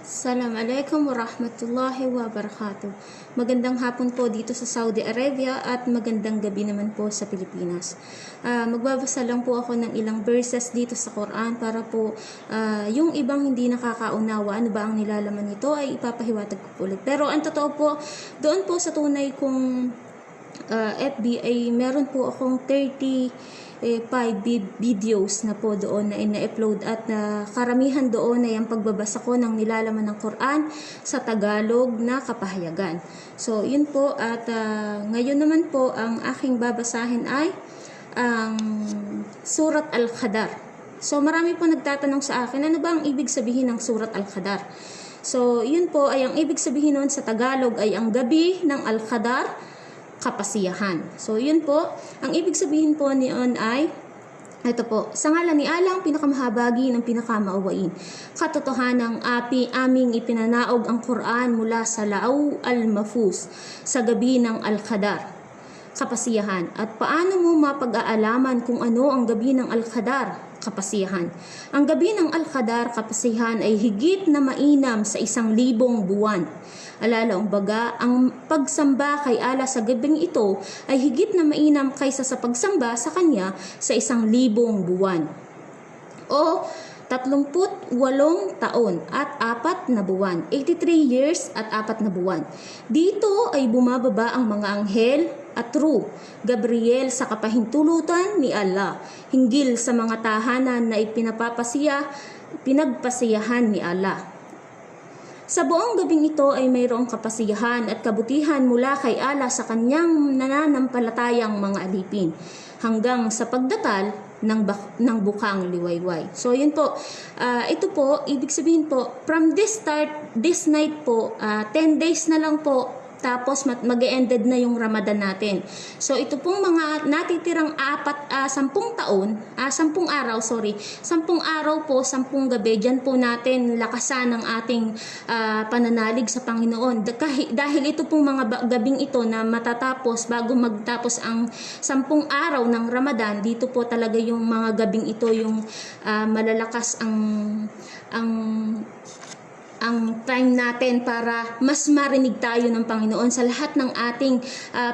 Assalamualaikum warahmatullahi wabarakatuh. Magandang hapon po dito sa Saudi Arabia at magandang gabi naman po sa Pilipinas. Magbabasa lang po ako ng ilang verses dito sa Quran para po yung ibang hindi nakakaunawa ano ba ang nilalaman nito ay ipapahiwatig ko po ulit. Pero ang totoo po, doon po sa tunay kong FB ay meron po akong 5 videos na po doon na ina-upload at karamihan doon ay ang pagbabasa ko ng nilalaman ng Quran sa Tagalog na kapahayagan. So, yun po at ngayon naman po ang aking babasahin ay ang Surat Al-Qadar. So, marami po nagtatanong sa akin, ano ba ang ibig sabihin ng Surat Al-Qadar? So, yun po ay ang ibig sabihin noon sa Tagalog ay ang gabi ng Al-Qadar, kapasiyahan. So, yun po. Ang ibig sabihin po niyon ay, ito po, sa ngalan ni Allah ang pinakamahabagi ng pinakamauwain. Katotohanang aming ipinanaog ang Quran mula sa La'aw al-Mahfuz sa gabi ng Al-Qadar, kapasiyahan. At paano mo mapag-aalaman kung ano ang gabi ng Al-Qadar, kapasiyahan? Ang gabi ng Al-Qadar, kapasiyahan ay higit na mainam sa 1,000 buwan. Alala baga, ang pagsamba kay Allah sa gabing ito ay higit na mainam kaysa sa pagsamba sa Kanya sa 1,000 buwan. O 38 taon at 4 na buwan. 83 years at 4 na buwan. Dito ay bumababa ang mga anghel at Ruh, Gabriel sa kapahintulutan ni Allah, hinggil sa mga tahanan na pinagpasiyahan ni Allah. Sa buong gabing ito ay mayroong kapasiyahan at kabutihan mula kay Allah sa kanyang nananampalatayang mga alipin hanggang sa pagdatal ng bukang liwayway. So yun po, ito po, ibig sabihin po, from this night po, 10 days na lang po, tapos mag-ended na yung Ramadan natin. So ito pong mga natitirang 10 araw po, 10 gabi, dyan po natin lakasan ng ating pananalig sa Panginoon. Dahil ito pong mga gabing ito na matatapos bago magtapos ang 10 araw ng Ramadan, dito po talaga yung mga gabing ito yung malalakas ang time natin para mas marinig tayo ng Panginoon sa lahat ng ating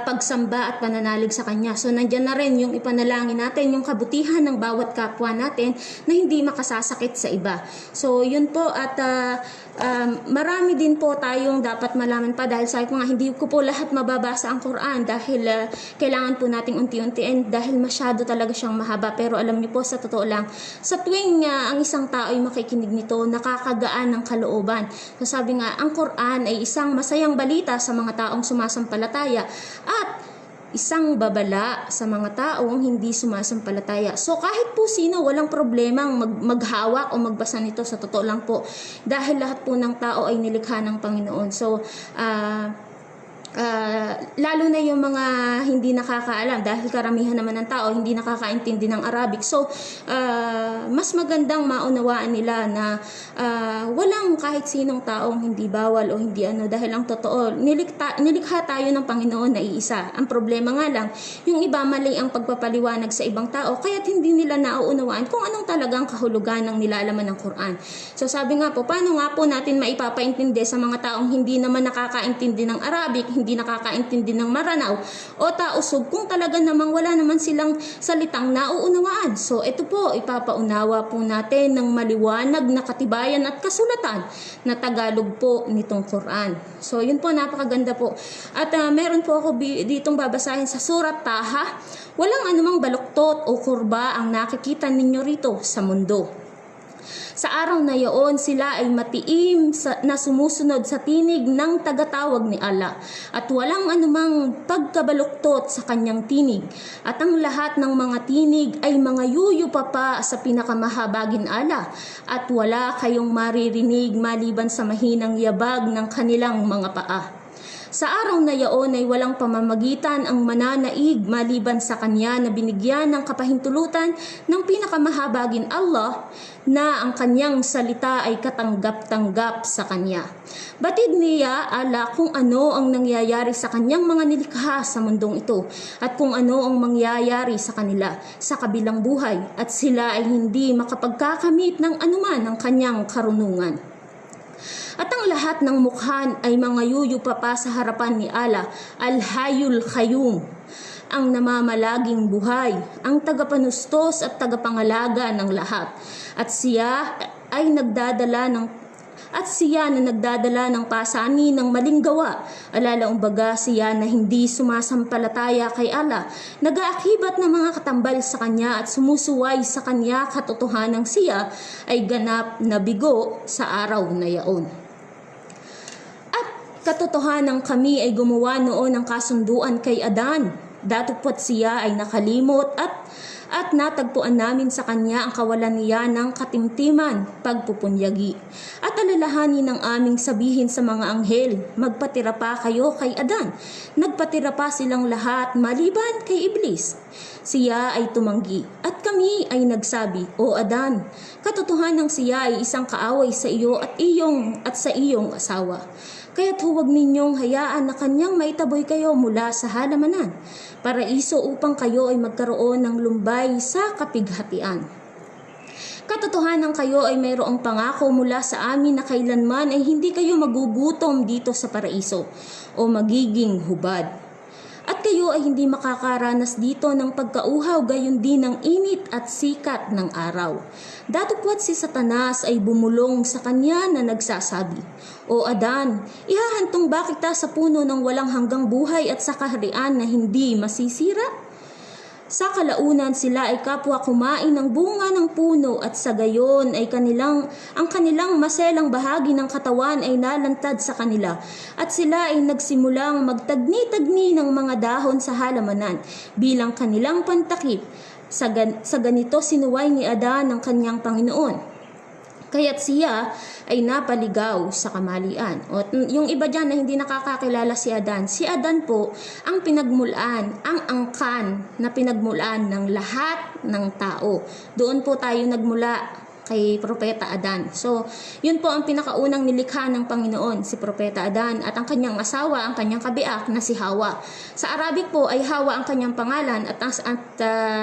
pagsamba at pananalig sa Kanya. So, nandyan na rin yung ipanalangin natin, yung kabutihan ng bawat kapwa natin na hindi makasasakit sa iba. So, yun po at marami din po tayong dapat malaman pa dahil sabi ko nga, hindi ko po lahat mababasa ang Quran dahil kailangan po nating unti-untiin dahil masyado talaga siyang mahaba. Pero alam niyo po, sa totoo lang, sa tuwing ang isang tao ay makikinig nito, nakakagaan ng kalooban. So sabi nga, ang Quran ay isang masayang balita sa mga taong sumasampalataya at isang babala sa mga taong hindi sumasampalataya. So kahit po sino, walang problemang maghawak o magbasa nito, sa totoo lang po. Dahil lahat po ng tao ay nilikha ng Panginoon. So, lalo na yung mga hindi nakakaalam dahil karamihan naman ng tao hindi nakakaintindi ng Arabic. So, mas magandang maunawaan nila na walang kahit sinong taong hindi bawal o hindi dahil ang totoo, nilikha tayo ng Panginoon na iisa. Ang problema nga lang, yung iba mali ang pagpapaliwanag sa ibang tao kaya't hindi nila nauunawaan kung anong talagang kahulugan ng nilalaman ng Quran. So, sabi nga po, paano nga po natin maipapaintindi sa mga taong hindi naman nakakaintindi ng Arabic, hindi nakakaintindi ng Maranaw o tausog kung talaga namang wala naman silang salitang nauunawaan. So ito po, ipapaunawa po natin ng maliwanag na katibayan at kasulatan na Tagalog po nitong Quran. So yun po, napakaganda po. At meron po ako ditong babasahin sa Surat Taha. Walang anumang baluktot o kurba ang nakikita ninyo rito sa mundo. Sa araw na iyon, sila ay matiim na sumusunod sa tinig ng tagatawag ni Allah at walang anumang pagkabaluktot sa kanyang tinig. At ang lahat ng mga tinig ay mga yuyupapa sa pinakamahabagin Allah at wala kayong maririnig maliban sa mahinang yabag ng kanilang mga paa. Sa araw na iyon ay walang pamamagitan ang mananaig maliban sa kanya na binigyan ng kapahintulutan ng pinakamahabagin Allah na ang kanyang salita ay katanggap-tanggap sa kanya. Batid niya ala kung ano ang nangyayari sa kanyang mga nilikha sa mundong ito at kung ano ang mangyayari sa kanila sa kabilang buhay at sila ay hindi makapagkakamit ng anuman ng kanyang karunungan. At ang lahat ng mukhan ay mga yuyupa pa sa harapan ni Allah, Al-Hayyul Qayyum, ang namamalaging buhay, ang tagapanustos at tagapangalaga ng lahat. At siya na nagdadala ng pasani ng maling gawa. Alalaumbaga siya na hindi sumasampalataya kay Allah, nag-aakibat ng mga katambal sa kanya at sumusuway sa kanya, katotohanang siya ay ganap na bigo sa araw na yaon. At katotohanan kami ay gumawa noon ng kasunduan kay Adan, datupwat siya ay nakalimot at natagpuan namin sa kanya ang kawalan niya ng katimtiman, pagpupunyagi. At alalahanin ng aming sabihin sa mga anghel, magpatira pa kayo kay Adan. Nagpatira pa silang lahat maliban kay Iblis. Siya ay tumanggi at kami ay nagsabi, O Adan, katotohanan siya ay isang kaaway sa iyo at sa iyong asawa. Kaya't huwag ninyong hayaan na kanyang maitaboy kayo mula sa halamanan, paraiso upang kayo ay magkaroon ng lumbay sa kapighatian. Katotohanan kayo ay mayroong pangako mula sa amin na kailanman ay hindi kayo magugutom dito sa paraiso o magiging hubad. At kayo ay hindi makakaranas dito ng pagkauhaw, gayon din ng init at sikat ng araw. Datupwat si Satanas ay bumulong sa kanya na nagsasabi, O Adan, ihahantong ba kita sa puno ng walang hanggang buhay at sa kaharian na hindi masisira? Sa kalaunan sila ay kapwa kumain ng bunga ng puno at sa gayon ay ang kanilang maselang bahagi ng katawan ay nalantad sa kanila at sila ay nagsimulang magtagni-tagni ng mga dahon sa halamanan bilang kanilang pantakip. Sa ganito sinuway ni Adan ng kanyang Panginoon. Kaya't siya ay napaligaw sa kamalian. O yung iba dyan na hindi nakakakilala si Adan po ang pinagmulan, ang angkan na pinagmulan ng lahat ng tao. Doon po tayo nagmula kay Propeta Adan. So, yun po ang pinakaunang nilikha ng Panginoon, si Propeta Adan, at ang kanyang asawa, ang kanyang kabiak na si Hawa. Sa Arabic po ay Hawa ang kanyang pangalan at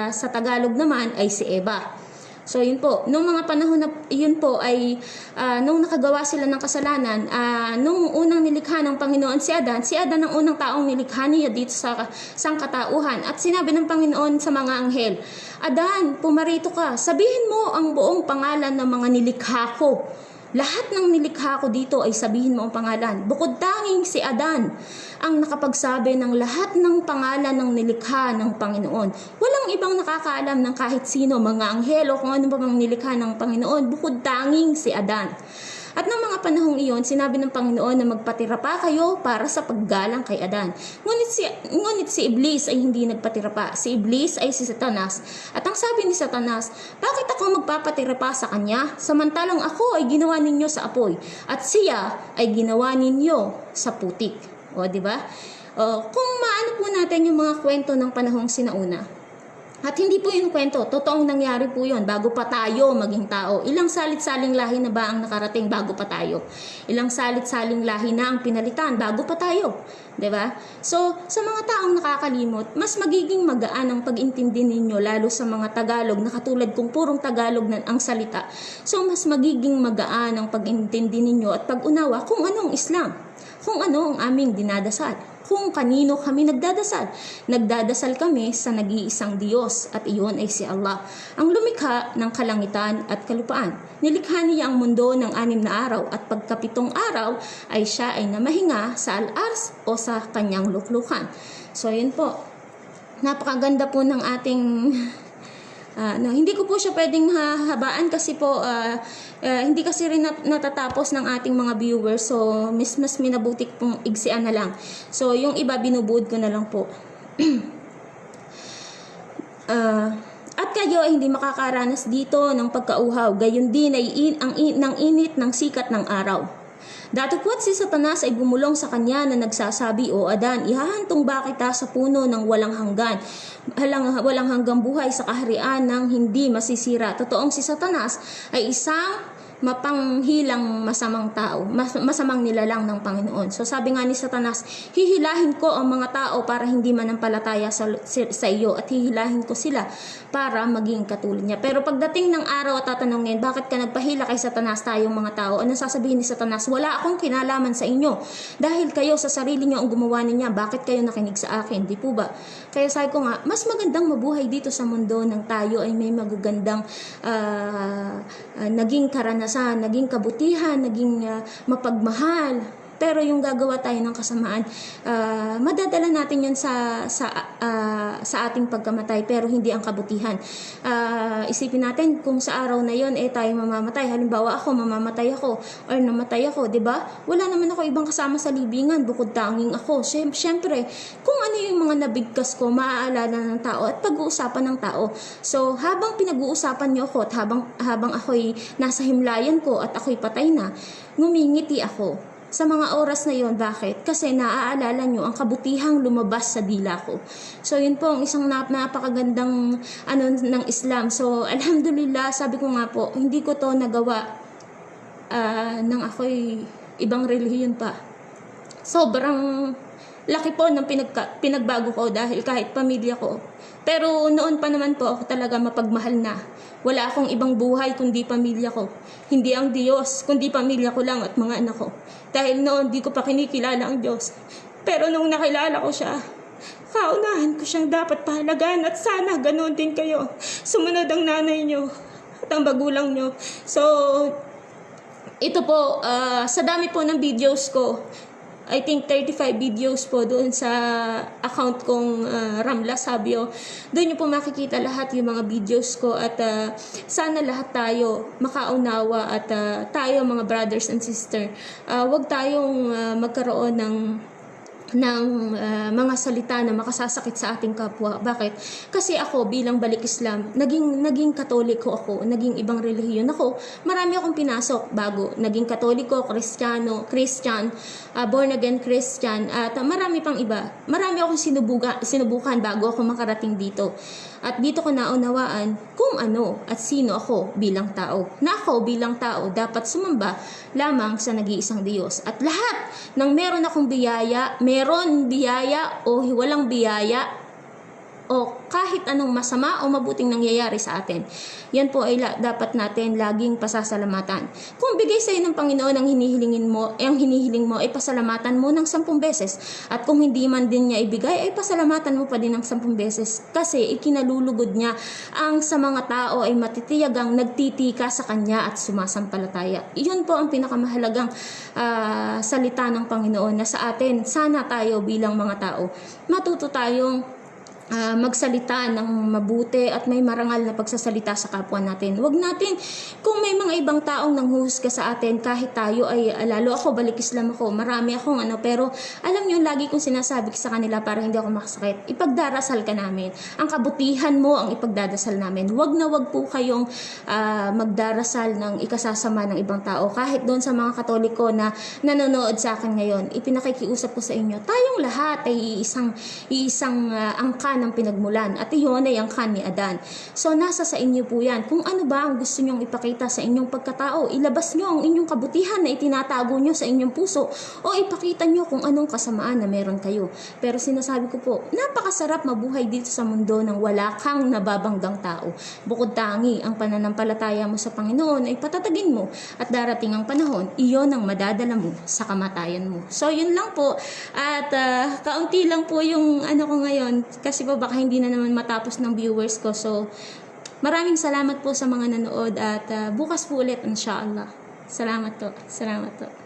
sa Tagalog naman ay si Eva. So yun po, nung mga panahon na yun po ay nung nakagawa sila ng kasalanan, nung unang nilikha ng Panginoon si Adan ang unang taong nilikha niya dito sa sangkatauhan. At sinabi ng Panginoon sa mga anghel, Adan, pumarito ka, sabihin mo ang buong pangalan ng mga nilikha ko. Lahat ng nilikha ko dito ay sabihin mo ang pangalan. Bukod tanging si Adan ang nakapagsabi ng lahat ng pangalan ng nilikha ng Panginoon. Walang ibang nakakaalam ng kahit sino, mga anghel o kung ano pa mang nilikha ng Panginoon, bukod tanging si Adan. At ng mga panahong iyon, sinabi ng Panginoon na magpatira pa kayo para sa paggalang kay Adan. Ngunit si Iblis ay hindi nagpatira pa. Si Iblis ay si Satanas. At ang sabi ni Satanas, bakit ako magpapatira pa sa kanya? Samantalang ako ay ginawa ninyo sa apoy at siya ay ginawa ninyo sa putik. O, di ba? Kung maano po natin yung mga kwento ng panahong sinauna, at hindi po yung kwento, totoong nangyari po yun bago pa tayo maging tao. Ilang salit-saling lahi na ba ang nakarating bago pa tayo? Ilang salit-saling lahi na ang pinalitan bago pa tayo? Diba? So, sa mga taong nakakalimot, mas magiging magaan ang pag-intindi ninyo, lalo sa mga Tagalog na katulad kung purong Tagalog na ang salita. So, mas magiging magaan ang pag-intindi ninyo at pag-unawa kung anong Islam, kung ano ang aming dinadasal, kung kanino kami nagdadasal. Nagdadasal kami sa nag-iisang Diyos at iyon ay si Allah, ang lumikha ng kalangitan at kalupaan. Nilikha niya ang mundo ng 6 na araw at pagkapitong araw ay siya ay namahinga sa al-ars o sa kanyang luklukan. So yun po, napakaganda po ng ating hindi ko po siya pwedeng hahabaan kasi po hindi kasi rin natatapos ng ating mga viewers, so mas minabutik pong igsian na lang. So yung iba binubuod ko na lang po. At kayo ay hindi makakaranas dito ng pagkauhaw, gayon din ay ng init ng sikat ng araw. Datupwat si Satanas ay gumulong sa kanya na nagsasabi, O Adan, ihahantong ba kita sa puno ng walang hanggang buhay sa kaharian ng hindi masisira? Totoong si Satanas ay isang mapanghilang masamang tao, masamang nilalang ng Panginoon. So sabi nga ni Satanas, hihilahin ko ang mga tao para hindi manampalataya sa iyo at hihilahin ko sila para maging katulad niya. Pero pagdating ng araw at tatanungin, bakit ka nagpahila kay Satanas, tayong mga tao? Ano sasabihin ni Satanas? Wala akong kinalaman sa inyo. Dahil kayo sa sarili niyo ang gumawa niya, bakit kayo nakinig sa akin? Di po ba? Kaya sabi ko nga, mas magandang mabuhay dito sa mundo ng tayo ay may magagandang naging karanasan, naging kabutihan, naging mapagmahal. Pero yung gagawa tayo ng kasamaan, madadala natin yun sa ating pagkamatay, pero hindi ang kabutihan. Isipin natin kung sa araw na yun tayo mamamatay. Halimbawa ako, mamamatay ako or namatay ako, di ba? Wala naman ako ibang kasama sa libingan bukod tanging ako. Siyempre, kung ano yung mga nabigkas ko, maaalala ng tao at pag-uusapan ng tao. So, habang pinag-uusapan niyo ako at habang ako'y nasa himlayan ko at ako'y patay na, ngumingiti ako. Sa mga oras na yon, bakit? Kasi naaalala nyo ang kabutihang lumabas sa dila ko. So yun po ang isang napakagandang ng Islam. So alhamdulillah, sabi ko nga po, hindi ko to nagawa nang ako'y ibang relihiyon pa. Sobrang laki po ng pinagbago ko dahil kahit pamilya ko. Pero noon pa naman po ako talaga mapagmahal na. Wala akong ibang buhay kundi pamilya ko. Hindi ang Diyos, kundi pamilya ko lang at mga anak ko. Dahil noon di ko pa kinikilala ang Diyos. Pero nung nakilala ko siya, kaunahan ko siyang dapat pahalagaan at sana ganoon din kayo. Sumunod ang nanay niyo at ang magulang niyo. So, ito po, sa dami po ng videos ko, I think 35 videos po doon sa account kong Ramla Sabio. Doon niyo po makikita lahat yung mga videos ko at sana lahat tayo makaunawa at tayo mga brothers and sister, wag tayong magkaroon ng mga salita na makasasakit sa ating kapwa. Bakit? Kasi ako bilang balik Islam, naging Katoliko ako, naging ibang relihiyon ako. Marami akong pinasok bago naging Katoliko, Christian, born again Christian, at marami pang iba. Marami akong sinubukan bago ako makarating dito. At dito ko naunawaan kung ano at sino ako bilang tao. Na ako bilang tao dapat sumamba lamang sa nag-iisang Diyos. At lahat ng meron akong biyaya, meron biyaya o walang biyaya, o kahit anong masama o mabuting nangyayari sa atin, yan po ay dapat natin laging pasasalamatan. Kung bigay sa iyo ng Panginoon ang hinihiling mo ay pasalamatan mo ng 10 beses. At kung hindi man din niya ibigay, ay pasalamatan mo pa din ng 10 beses. Kasi ikinalulugod niya ang sa mga tao ay matitiyagang nagtitika sa Kanya at sumasampalataya. Iyon po ang pinakamahalagang salita ng Panginoon na sa atin, sana tayo bilang mga tao, matuto tayong magsalita ng mabuti at may marangal na pagsasalita sa kapwa natin. Huwag natin, kung may mga ibang taong nanghuhusga sa atin, kahit tayo ay, lalo ako, balik Islam ako, marami akong pero alam nyo, lagi kong sinasabi sa kanila para hindi ako makasakit, ipagdarasal ka namin. Ang kabutihan mo ang ipagdadasal namin. Huwag na huwag po kayong magdarasal ng ikasasama ng ibang tao. Kahit doon sa mga Katoliko na nanonood sa akin ngayon, ipinakikiusap ko sa inyo, tayong lahat ay iisang angkan ng pinagmulan at iyon ay ang kan ni Adan. So nasa sa inyo po yan. Kung ano ba ang gusto nyong ipakita sa inyong pagkatao, ilabas nyo ang inyong kabutihan na itinatago nyo sa inyong puso o ipakita nyo kung anong kasamaan na meron kayo. Pero sinasabi ko po, napakasarap mabuhay dito sa mundo ng wala kang nababanggang tao. Bukod tangi, ang pananampalataya mo sa Panginoon ay patatagin mo at darating ang panahon, iyon ang madadala mo sa kamatayan mo. So yun lang po at kaunti lang po yung ko ngayon kasi po baka hindi na naman matapos ng viewers ko. So, maraming salamat po sa mga nanood at bukas po ulit inshallah. Salamat po. Salamat po.